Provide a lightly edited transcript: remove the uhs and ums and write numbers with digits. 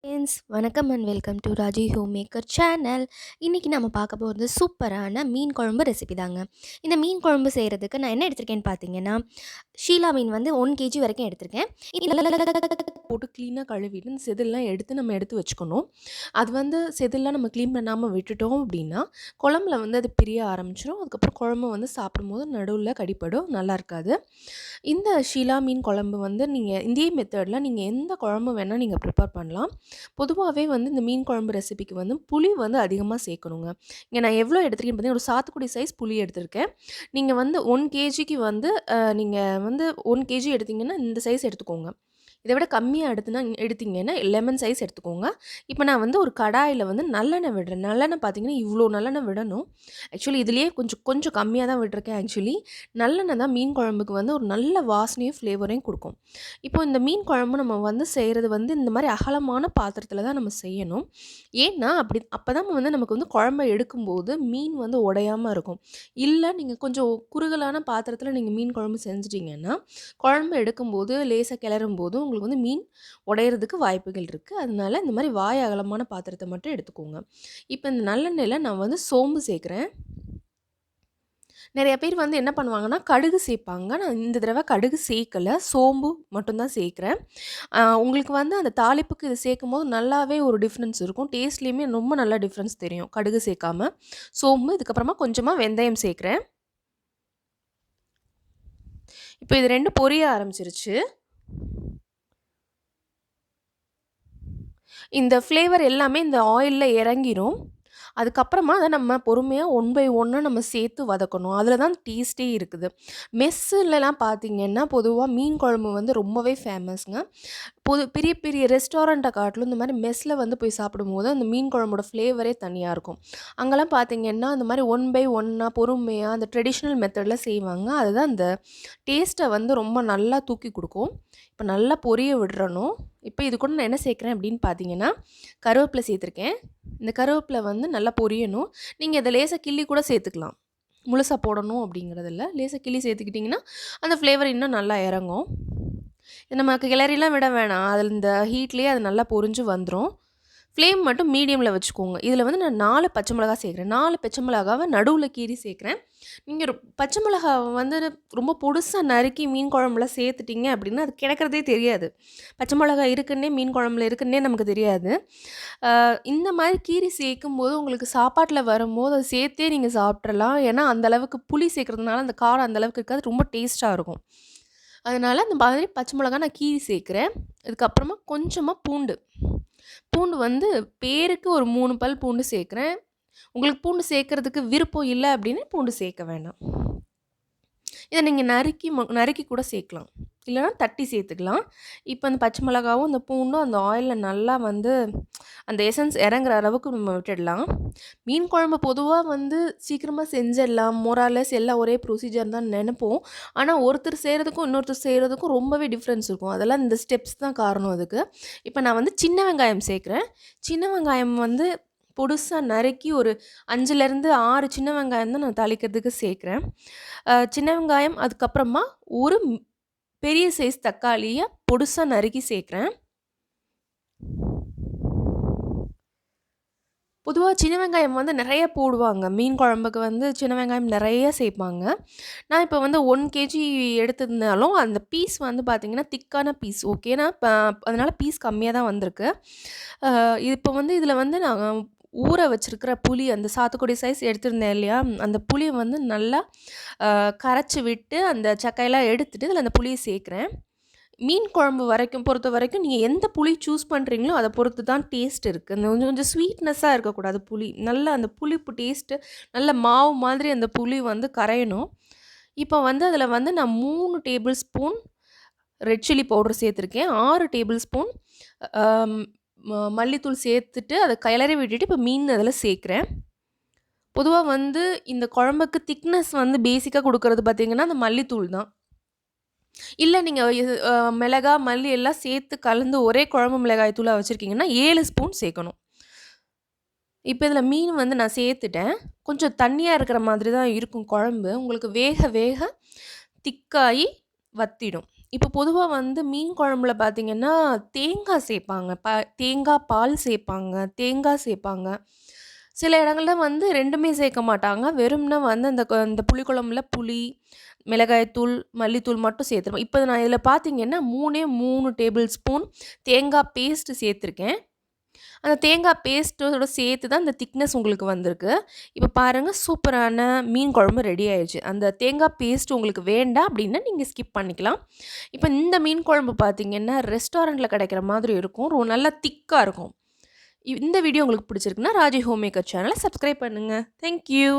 Friends வணக்கம் and welcome to Raji home maker channel. இன்றைக்கி நம்ம பார்க்க போகிறது சூப்பரான மீன் குழம்பு ரெசிபி தாங்க. இந்த மீன் குழம்பு செய்கிறதுக்கு நான் என்ன எடுத்திருக்கேன்னு பார்த்தீங்கன்னா, ஷீலா மீன் வந்து 1 கேஜி வரைக்கும் எடுத்திருக்கேன். போட்டு க்ளீனாக கழுவிட்டு இந்த செதில்லாம் எடுத்து நம்ம எடுத்து வச்சுக்கணும். அது வந்து செதில்லாம் நம்ம க்ளீன் பண்ணாமல் விட்டுட்டோம் அப்படின்னா குழம்புல வந்து அது பிரிய ஆரம்பிச்சிடும். அதுக்கப்புறம் குழம்பு வந்து சாப்பிடும்போது நடுவில் கடிப்படும், நல்லா இருக்காது. இந்த ஷீலா மீன் குழம்பு வந்து நீங்கள் இதே மெத்தடில் நீங்கள் எந்த குழம்பு வேணால் நீங்கள் ப்ரிப்பேர் பண்ணலாம். பொதுவாகவே வந்து இந்த மீன் குழம்பு ரெசிபிக்கு வந்து புளி வந்து அதிகமாக சேர்க்கணுங்க. இங்கே நான் எவ்வளோ எடுத்திருக்கேன்னு பார்த்தீங்கன்னா, ஒரு சாத்துக்குடி சைஸ் புளி எடுத்திருக்கேன். நீங்கள் வந்து 1 கேஜிக்கு வந்து நீங்கள் வந்து 1 கேஜி எடுத்தீங்கன்னா இந்த சைஸ் எடுத்துக்கோங்க. இதை விட கம்மியாக எடுத்தீங்கன்னா லெமன் சைஸ் எடுத்துக்கோங்க. இப்போ நான் வந்து ஒரு கடாயில் வந்து நல்லெண்ணெய் விடுறேன். நல்லெண்ணெய் பார்த்தீங்கன்னா இவ்வளோ நல்லெண்ணெய் விடணும். ஆக்சுவலி இதுலேயே கொஞ்சம் கொஞ்சம் கம்மியாக தான் விட்டுருக்கேன். ஆக்சுவலி நல்லெண்ணெய் தான் மீன் குழம்புக்கு வந்து ஒரு நல்ல வாசனையும் ஃப்ளேவரையும் கொடுக்கும். இப்போ இந்த மீன் குழம்பு நம்ம வந்து செய்கிறது வந்து இந்த மாதிரி அகலமான பாத்திரத்தில் தான் நம்ம செய்யணும். ஏன்னா அப்போ தான் வந்து நமக்கு வந்து குழம்பை எடுக்கும்போது மீன் வந்து உடையாமல் இருக்கும். இல்லை நீங்கள் கொஞ்சம் குறுகலான பாத்திரத்தில் நீங்கள் மீன் குழம்பு செஞ்சிட்டிங்கன்னா குழம்பு எடுக்கும்போது லேசாக கிளறும்போது உங்களுக்கு வந்து மீன் உடையிறதுக்கு வாய்ப்புகள் இருக்குது. அதனால இந்த மாதிரி வாய் அகலமான பாத்திரத்தை மட்டும் எடுத்துக்கோங்க. இப்போ இந்த நல்லெண்ணெயில் நான் வந்து சோம்பு சேர்க்குறேன். நிறைய பேர் வந்து என்ன பண்ணுவாங்கன்னா கடுகு சேர்ப்பாங்க. நான் இந்த தடவை கடுகு சேர்க்கலை, சோம்பு மட்டும்தான் சேர்க்குறேன். உங்களுக்கு வந்து அந்த தாளிப்புக்கு இது சேர்க்கும்போது நல்லாவே ஒரு டிஃப்ரென்ஸ் இருக்கும். டேஸ்ட்லேயுமே ரொம்ப நல்லா டிஃப்ரென்ஸ் தெரியும். கடுகு சேர்க்காம சோம்பு, இதுக்கப்புறமா கொஞ்சமாக வெந்தயம் சேர்க்குறேன். இப்போ இது 2 பொரிய ஆரம்பிச்சிருச்சு. இந்த ஃப்ளேவர் எல்லாமே இந்த ஆயிலில் இறங்கிரும். அதுக்கப்புறமா அதை நம்ம பொறுமையாக 1 பை 1 நம்ம சேர்த்து வதக்கணும். அதில் தான் டேஸ்ட்டே இருக்குது. மெஸ்ஸுலலாம் பார்த்தீங்கன்னா, பொதுவா மீன் குழம்பு வந்து ரொம்பவே ஃபேமஸ்ங்க. பெரிய பெரிய ரெஸ்டாரண்ட்டை காட்டிலும் இந்த மாதிரி மெஸ்ஸில் வந்து போய் சாப்பிடும்போது அந்த மீன் குழம்போட ஃப்ளேவரே தனியாக இருக்கும். அங்கெல்லாம் பார்த்தீங்கன்னா, அந்த மாதிரி 1 பை 1 பொறுமையாக அந்த ட்ரெடிஷ்னல் மெத்தடில் செய்வாங்க. அதுதான் அந்த டேஸ்ட்டை வந்து ரொம்ப நல்லா தூக்கி கொடுக்கும். இப்போ நல்லா பொரிய விடுறணும். இப்போ இது கூட நான் என்ன சேர்க்குறேன் அப்படின்னு பார்த்தீங்கன்னா, கருவேப்பிலை சேர்த்துருக்கேன். இந்த கருவேப்பிலை வந்து நல்லா பொரியணும். நீங்கள் இதை லேசாக கிள்ளி கூட சேர்த்துக்கலாம். முழுசாக போடணும் அப்படிங்கிறதில்ல. லேசாக கிள்ளி சேர்த்துக்கிட்டிங்கன்னா அந்த ஃப்ளேவர் இன்னும் நல்லா இறங்கும். நமக்கு கிளறிலாம் விட வேணாம். அதில் இந்த ஹீட்லேயே அது நல்லா பொரிஞ்சு வந்துடும். ஃப்ளேம் மட்டும் மீடியமில் வச்சுக்கோங்க. இதில் வந்து நான் 4 பச்சை மிளகா சேர்க்குறேன். 4 பச்சை மிளகாவை நடுவில் கீறி சேர்க்குறேன். நீங்கள் பச்சை மிளகாவை வந்து ரொம்ப பொடுசாக நறுக்கி மீன் குழம்புல சேர்த்துட்டிங்க அப்படின்னா அது கிடக்கிறதே தெரியாது. பச்சை மிளகா இருக்குன்னே மீன் குழம்புல இருக்குன்னே நமக்கு தெரியாது. இந்த மாதிரி கீறி சேர்க்கும்போது உங்களுக்கு சாப்பாட்டில் வரும்போது அதை சேர்த்தே நீங்கள் சாப்பிட்றலாம். ஏன்னா அந்தளவுக்கு புளி சேர்க்குறதுனால அந்த காரம் அந்தளவுக்கு இருக்காது. ரொம்ப டேஸ்ட்டாக இருக்கும். அதனால் இந்த மாதிரி பச்சை மிளகா நான் கீறி சேர்க்குறேன். இதுக்கப்புறமா கொஞ்சமாக பூண்டு. பூண்டு வந்து பேருக்கு ஒரு 3 பல் பூண்டு சேர்க்குறேன். உங்களுக்கு பூண்டு சேர்க்கறதுக்கு விருப்பம் இல்லை அப்படின்னு பூண்டு சேர்க்க வேண்டாம். இதை நீங்கள் நறுக்கி கூட சேர்க்கலாம். இல்லைனா தட்டி சேர்த்துக்கலாம். இப்போ அந்த பச்சை மிளகாவும் அந்த பூண்டும் அந்த ஆயிலில் நல்லா வந்து அந்த எசன்ஸ் இறங்குற அளவுக்கு நம்ம விட்டுடலாம். மீன் குழம்பு பொதுவாக வந்து சீக்கிரமாக செஞ்சிடலாம். மோராலஸ் எல்லாம் ஒரே ப்ரொசீஜர் தான் நினைப்போம். ஆனால் ஒருத்தர் செய்கிறதுக்கும் இன்னொருத்தர் செய்கிறதுக்கும் ரொம்பவே டிஃப்ரென்ஸ் இருக்கும். அதெல்லாம் இந்த ஸ்டெப்ஸ் தான் காரணம் அதுக்கு. இப்போ நான் வந்து சின்ன வெங்காயம் சேர்க்குறேன். சின்ன வெங்காயம் வந்து பொடுசாக நறுக்கி ஒரு 5லேருந்து 6 சின்ன வெங்காயம் தான் நான் தாளிக்கிறதுக்கு சேர்க்குறேன். சின்ன வெங்காயம், அதுக்கப்புறமா ஒரு பெரிய சைஸ் தக்காளியை பொடுசாக நறுக்கி சேர்க்குறேன். பொதுவாக சின்ன வெங்காயம் வந்து நிறைய போடுவாங்க. மீன் குழம்புக்கு வந்து சின்ன வெங்காயம் நிறைய சேர்ப்பாங்க. நான் இப்போ வந்து 1 கேஜி எடுத்திருந்தாலும் அந்த பீஸ் வந்து பார்த்திங்கன்னா திக்கான பீஸ். ஓகேனா அதனால் பீஸ் கம்மியாக தான் வந்திருக்கு. இப்போ வந்து இதில் வந்து நான் ஊற வச்சுருக்கிற புளி, அந்த சாத்துக்குடி சைஸ் எடுத்திருந்தேன் இல்லையா, அந்த புளியை வந்து நல்லா கரைச்சி விட்டு அந்த சக்கையெல்லாம் எடுத்துட்டு இதில் அந்த புளியை சேர்க்குறேன். மீன் குழம்பு பொறுத்த வரைக்கும் நீங்கள் எந்த புளி சூஸ் பண்ணுறீங்களோ அதை பொறுத்து தான் டேஸ்ட் இருக்குது. அந்த கொஞ்சம் கொஞ்சம் ஸ்வீட்னஸ்ஸாக இருக்கக்கூடாது புளி. நல்லா அந்த புளிப்பு டேஸ்ட்டு நல்ல மாவு மாதிரி அந்த புளி வந்து கரையணும். இப்போ வந்து அதில் வந்து நான் 3 table spoon red chilli powder சேர்த்துருக்கேன். 6 டேபிள் ஸ்பூன் மல்லித்தூள் சேர்த்துட்டு அதை கிளறி விட்டுட்டு இப்போ மீன் அதில் சேர்க்குறேன். பொதுவாக வந்து இந்த குழம்புக்கு திக்னஸ் வந்து பேசிக்காக கொடுக்கறது பார்த்திங்கன்னா அந்த மல்லித்தூள் தான். இல்லை நீங்கள் மிளகா, மல்லி எல்லாம் சேர்த்து கலந்து ஒரே குழம்பு மிளகாய் தூளாக வச்சுருக்கீங்கன்னா 7 ஸ்பூன் சேர்க்கணும். இப்போ இதில் மீன் வந்து நான் சேர்த்துட்டேன். கொஞ்சம் தண்ணியாக இருக்கிற மாதிரி தான் இருக்கும் குழம்பு. உங்களுக்கு வேக வேக திக்காகி வத்திடும். இப்போ பொதுவா வந்து மீன் குழம்புல பார்த்தீங்கன்னா, தேங்காய் சேப்பாங்க. தேங்காய் பால் சேப்பாங்க, தேங்காய் சேப்பாங்க. சில இடங்கள்ல வந்து 2மே சேர்க்க மாட்டாங்க. வெறுமனே வந்து அந்த புளிக்குழம்புல புளி, மிளகாய்த்தூள், மல்லித்தூள் மட்டும் சேர்த்துருவேன். இப்போ நான் இதில பார்த்தீங்கன்னா 3 டேபிள் ஸ்பூன் தேங்காய் பேஸ்ட் சேர்த்துருக்கேன். அந்த தேங்காய் பேஸ்ட்டோட சேர்த்து தான் இந்த திக்னஸ் உங்களுக்கு வந்திருக்கு. இப்போ பாருங்க சூப்பரான மீன் குழம்பு ரெடி ஆயிடுச்சு. அந்த தேங்காய் பேஸ்ட் உங்களுக்கு வேண்டாம் அப்படின்னா நீங்க ஸ்கிப் பண்ணிக்கலாம். இப்போ இந்த மீன் குழம்பு பார்த்தீங்கன்னா, ரெஸ்டாரண்ட்ல கிடைக்கிற மாதிரி இருக்கும். நல்லா திக்கா இருக்கும். இந்த வீடியோ உங்களுக்கு பிடிச்சிருக்குன்னா, ராஜி ஹோம் மேக்கர் சேனல சப்ஸ்கிரைப் பண்ணுங்க. Thank you.